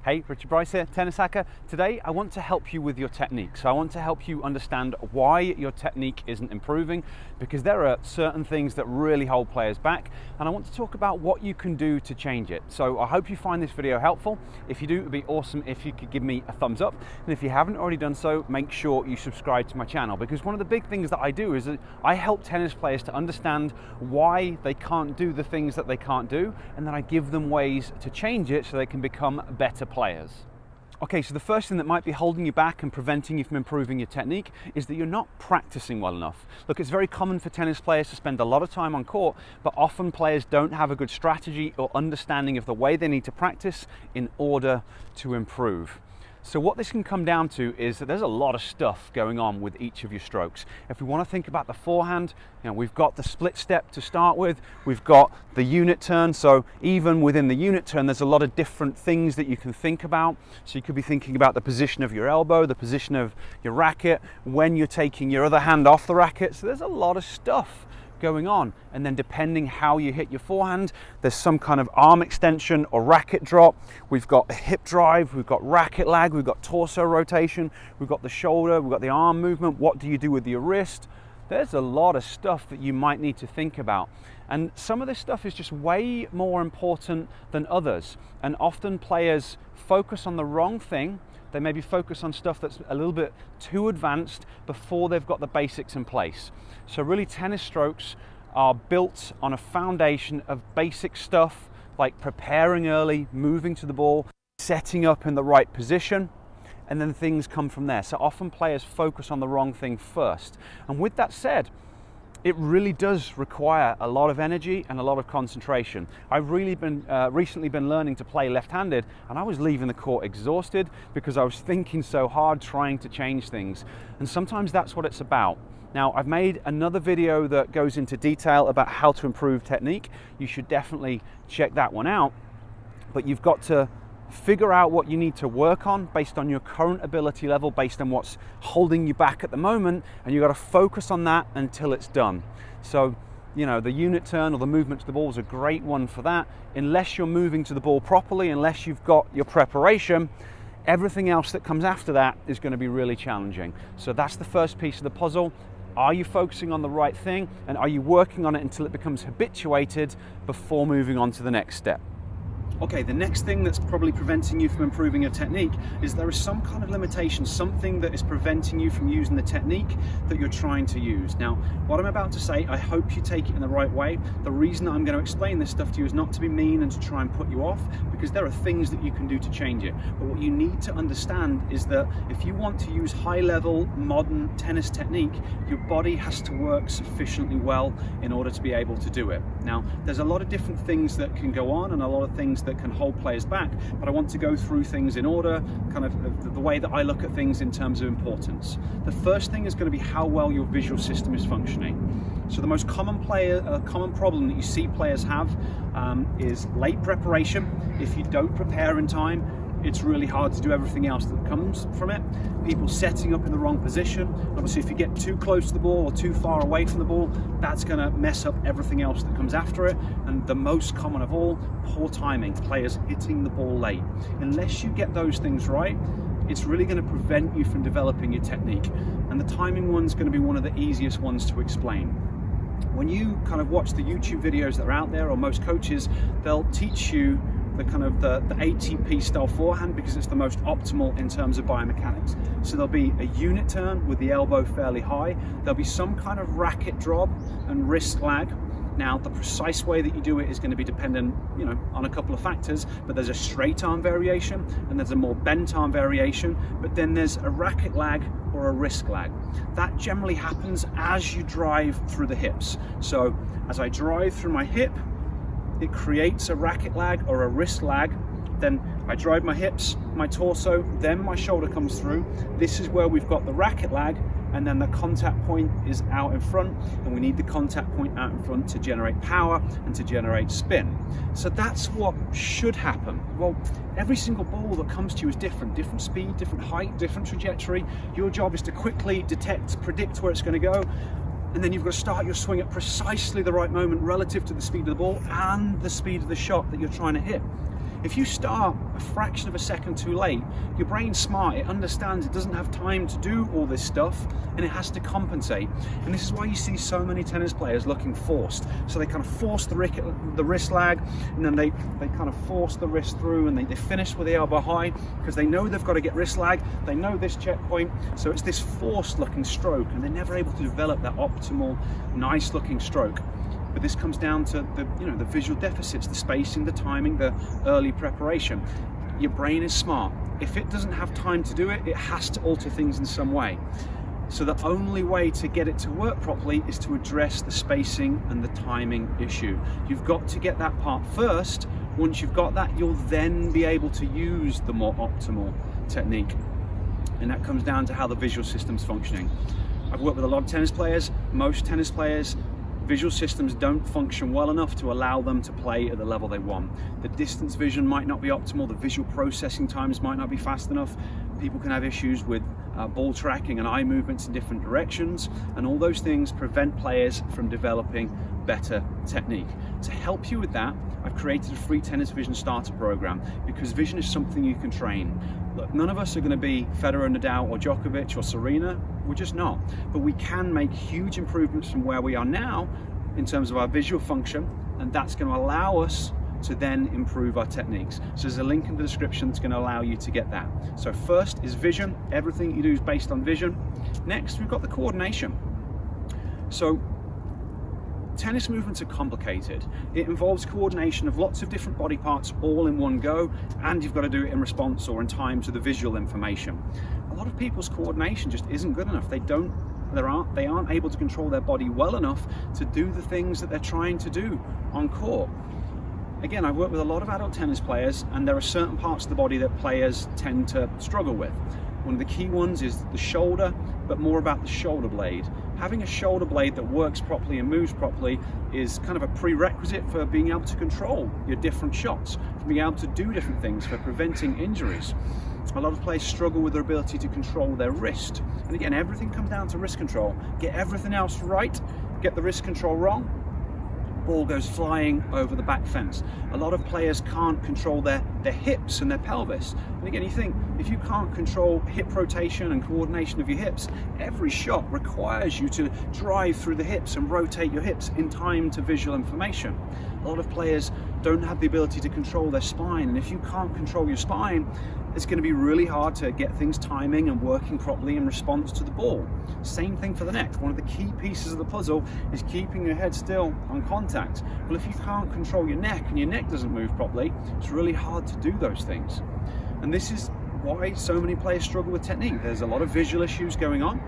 Hey, Richard Bryce here, Tennis Hacker. Today I want to help you with your technique. So I want to help you understand why your technique isn't improving, because there are certain things that really hold players back, and I want to talk about what you can do to change it. So I hope you find this video helpful. If you do, it would be awesome if you could give me a thumbs up, and if you haven't already done so, make sure you subscribe to my channel, because one of the big things that I do is that I help tennis players to understand why they can't do the things that they can't do, and then I give them ways to change it so they can become better players. Okay, so the first thing that might be holding you back and preventing you from improving your technique is that you're not practicing well enough. Look, it's very common for tennis players to spend a lot of time on court, but often players don't have a good strategy or understanding of the way they need to practice in order to improve. So what this can come down to is that there's a lot of stuff going on with each of your strokes. If we want to think about the forehand, we've got the split step to start with, we've got the unit turn, so even within the unit turn there's a lot of different things that you can think about. So you could be thinking about the position of your elbow, the position of your racket, when you're taking your other hand off the racket, so there's a lot of stuff going on. And then depending how you hit your forehand, there's some kind of arm extension or racket drop, we've got a hip drive, we've got racket lag, we've got torso rotation, we've got the shoulder, we've got the arm movement, what do you do with your wrist? There's a lot of stuff that you might need to think about, and some of this stuff is just way more important than others, and often players focus on the wrong thing. They maybe focus on stuff that's a little bit too advanced before they've got the basics in place. So really, tennis strokes are built on a foundation of basic stuff like preparing early, moving to the ball, setting up in the right position, and then things come from there. So often players focus on the wrong thing first. And with that said, it really does require a lot of energy and a lot of concentration. I've really been recently been learning to play left-handed, and I was leaving the court exhausted because I was thinking so hard trying to change things. And sometimes that's what it's about. Now, I've made another video that goes into detail about how to improve technique. You should definitely check that one out. But you've got to figure out what you need to work on based on your current ability level, based on what's holding you back at the moment, and you've got to focus on that until it's done. So, the unit turn or the movement to the ball is a great one for that. Unless you're moving to the ball properly, unless you've got your preparation, everything else that comes after that is going to be really challenging. So that's the first piece of the puzzle. Are you focusing on the right thing, and are you working on it until it becomes habituated before moving on to the next step? Okay, the next thing that's probably preventing you from improving your technique is there is some kind of limitation, something that is preventing you from using the technique that you're trying to use. Now, what I'm about to say, I hope you take it in the right way. The reason I'm going to explain this stuff to you is not to be mean and to try and put you off, because there are things that you can do to change it. But what you need to understand is that if you want to use high-level, modern tennis technique, your body has to work sufficiently well in order to be able to do it. Now, there's a lot of different things that can go on and a lot of things that can hold players back, but I want to go through things in order, kind of the way that I look at things in terms of importance. The first thing is going to be how well your visual system is functioning. So the most common problem that you see players have is late preparation. If you don't prepare in time, it's really hard to do everything else that comes from it. People setting up in the wrong position. Obviously, if you get too close to the ball or too far away from the ball, that's going to mess up everything else that comes after it. And the most common of all, poor timing, players hitting the ball late. Unless you get those things right, it's really going to prevent you from developing your technique. And the timing one's going to be one of the easiest ones to explain. When you kind of watch the YouTube videos that are out there, or most coaches, they'll teach you the ATP style forehand because it's the most optimal in terms of biomechanics. So there'll be a unit turn with the elbow fairly high. There'll be some kind of racket drop and wrist lag. Now, the precise way that you do it is going to be dependent, on a couple of factors, but there's a straight arm variation and there's a more bent arm variation, but then there's a racket lag or a wrist lag. That generally happens as you drive through the hips. So as I drive through my hip, it creates a racket lag or a wrist lag. Then I drive my hips, my torso, then my shoulder comes through. This is where we've got the racket lag, and then the contact point is out in front, and we need the contact point out in front to generate power and to generate spin. So that's what should happen. Well, every single ball that comes to you is different speed, different height, different trajectory. Your job is to quickly detect, predict where it's going to go, and then you've got to start your swing at precisely the right moment relative to the speed of the ball and the speed of the shot that you're trying to hit. If you start a fraction of a second too late, your brain's smart, it understands it doesn't have time to do all this stuff and it has to compensate. And this is why you see so many tennis players looking forced. So they kind of force the wrist lag, and then they kind of force the wrist through, and they finish with the elbow high because they know they've got to get wrist lag, they know this checkpoint, so it's this forced looking stroke, and they're never able to develop that optimal, nice looking stroke. But this comes down to the visual deficits, the spacing, the timing, the early preparation. Your brain is smart. If it doesn't have time to do it, it has to alter things in some way. So the only way to get it to work properly is to address the spacing and the timing issue. You've got to get that part first. Once you've got that, you'll then be able to use the more optimal technique. And that comes down to how the visual system's functioning. I've worked with a lot of tennis players. Most tennis players, visual systems don't function well enough to allow them to play at the level they want. The distance vision might not be optimal, the visual processing times might not be fast enough. People can have issues with ball tracking and eye movements in different directions, and all those things prevent players from developing better technique. To help you with that, I've created a free Tennis Vision Starter program, because vision is something you can train. Look, none of us are going to be Federer, Nadal or Djokovic or Serena, we're just not. But we can make huge improvements from where we are now in terms of our visual function, and that's going to allow us to then improve our techniques. So there's a link in the description that's going to allow you to get that. So first is vision. Everything you do is based on vision. Next, we've got the coordination. So tennis movements are complicated. It involves coordination of lots of different body parts all in one go, and you've got to do it in response or in time to the visual information. A lot of people's coordination just isn't good enough. They aren't able to control their body well enough to do the things that they're trying to do on court. Again, I've worked with a lot of adult tennis players, and there are certain parts of the body that players tend to struggle with. One of the key ones is the shoulder, but more about the shoulder blade. Having a shoulder blade that works properly and moves properly is kind of a prerequisite for being able to control your different shots, for being able to do different things, for preventing injuries. A lot of players struggle with their ability to control their wrist. And again, everything comes down to wrist control. Get everything else right, get the wrist control wrong, ball goes flying over the back fence. A lot of players can't control their hips and their pelvis. And again, you think, if you can't control hip rotation and coordination of your hips, every shot requires you to drive through the hips and rotate your hips in time to visual information. A lot of players don't have the ability to control their spine, and if you can't control your spine, it's going to be really hard to get things timing and working properly in response to the ball. Same thing for the neck. One of the key pieces of the puzzle is keeping your head still on contact. Well, if you can't control your neck and your neck doesn't move properly, it's really hard to do those things. And this is why so many players struggle with technique. There's a lot of visual issues going on.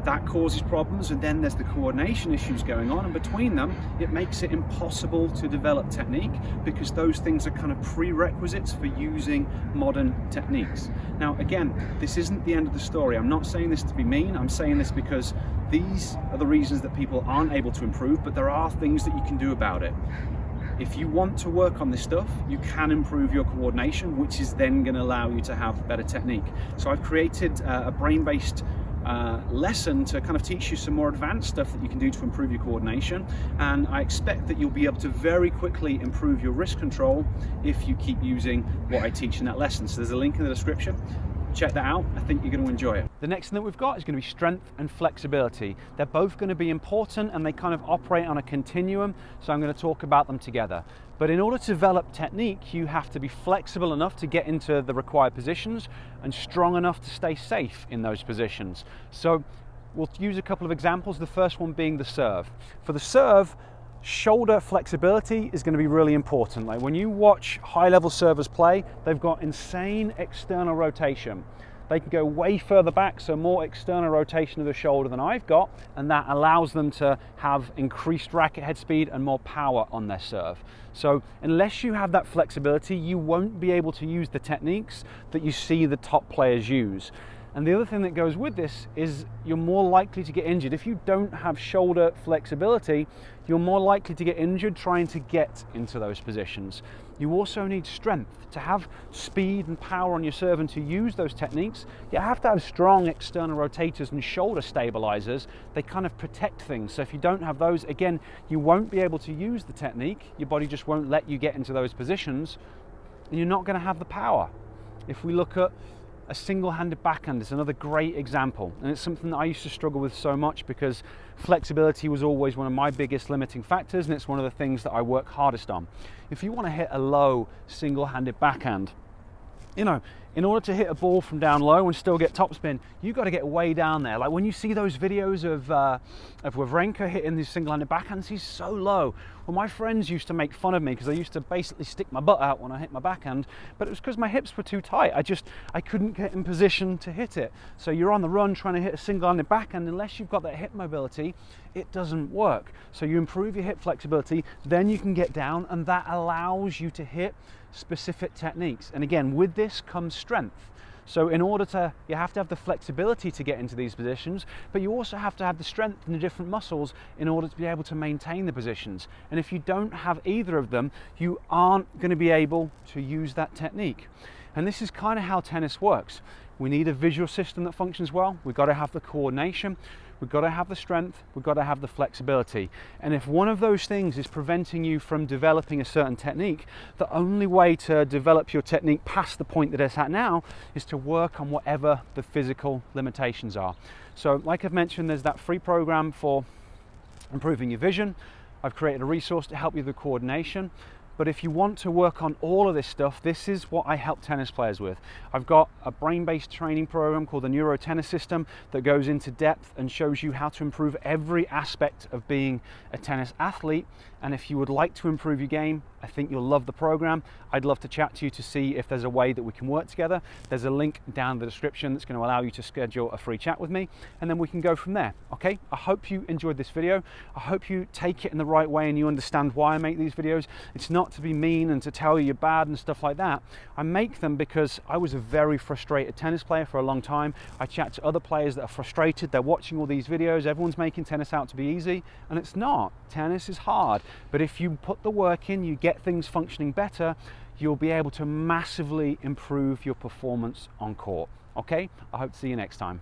That causes problems, and then there's the coordination issues going on, and between them it makes it impossible to develop technique, because those things are kind of prerequisites for using modern techniques. Now again, this isn't the end of the story. I'm not saying this to be mean, I'm saying this because these are the reasons that people aren't able to improve, but there are things that you can do about it. If you want to work on this stuff, you can improve your coordination, which is then going to allow you to have better technique. So I've created a brain-based lesson to kind of teach you some more advanced stuff that you can do to improve your coordination, and I expect that you'll be able to very quickly improve your wrist control if you keep using what I teach in that lesson. So there's a link in the description. Check that out. I think you're going to enjoy it. The next thing that we've got is going to be strength and flexibility. They're both going to be important, and they kind of operate on a continuum, so I'm going to talk about them together. But in order to develop technique, you have to be flexible enough to get into the required positions and strong enough to stay safe in those positions. So we'll use a couple of examples, the first one being the serve. For the serve, shoulder flexibility is going to be really important. Like when you watch high-level servers play, they've got insane external rotation. They can go way further back, so more external rotation of the shoulder than I've got, and that allows them to have increased racket head speed and more power on their serve. So unless you have that flexibility, you won't be able to use the techniques that you see the top players use. And the other thing that goes with this is you're more likely to get injured. If you don't have shoulder flexibility, you're more likely to get injured trying to get into those positions. You also need strength. To have speed and power on your serve and to use those techniques, you have to have strong external rotators and shoulder stabilizers. They kind of protect things. So if you don't have those, again, you won't be able to use the technique. Your body just won't let you get into those positions and you're not going to have the power. If we look at a single-handed backhand, it's another great example, and it's something that I used to struggle with so much because flexibility was always one of my biggest limiting factors, and it's one of the things that I work hardest on. If you want to hit a low single-handed backhand, you know, in order to hit a ball from down low and still get topspin, you've got to get way down there. Like when you see those videos of Wawrinka hitting these single-handed backhands, he's so low. Well, my friends used to make fun of me because I used to basically stick my butt out when I hit my backhand, but it was because my hips were too tight. I couldn't get in position to hit it. So you're on the run trying to hit a single-handed backhand, unless you've got that hip mobility, it doesn't work. So you improve your hip flexibility, then you can get down, and that allows you to hit specific techniques. And again, with this comes strength. So in order to, you have to have the flexibility to get into these positions, but you also have to have the strength in the different muscles in order to be able to maintain the positions. And if you don't have either of them, you aren't going to be able to use that technique. And this is kind of how tennis works. We need a visual system that functions well. We've got to have the coordination. We've got to have the strength, we've got to have the flexibility. And if one of those things is preventing you from developing a certain technique, the only way to develop your technique past the point that it's at now is to work on whatever the physical limitations are. So like I've mentioned, there's that free program for improving your vision. I've created a resource to help you with the coordination. But if you want to work on all of this stuff, this is what I help tennis players with. I've got a brain-based training program called the Neuro Tennis System that goes into depth and shows you how to improve every aspect of being a tennis athlete. And if you would like to improve your game, I think you'll love the program. I'd love to chat to you to see if there's a way that we can work together. There's a link down in the description that's going to allow you to schedule a free chat with me, and then we can go from there, okay? I hope you enjoyed this video. I hope you take it in the right way and you understand why I make these videos. It's not to be mean and to tell you you're bad and stuff like that. I make them because I was a very frustrated tennis player for a long time. I chat to other players that are frustrated. They're watching all these videos. Everyone's making tennis out to be easy, and it's not. Tennis is hard. But if you put the work in, you get things functioning better, you'll be able to massively improve your performance on court. Okay? I hope to see you next time.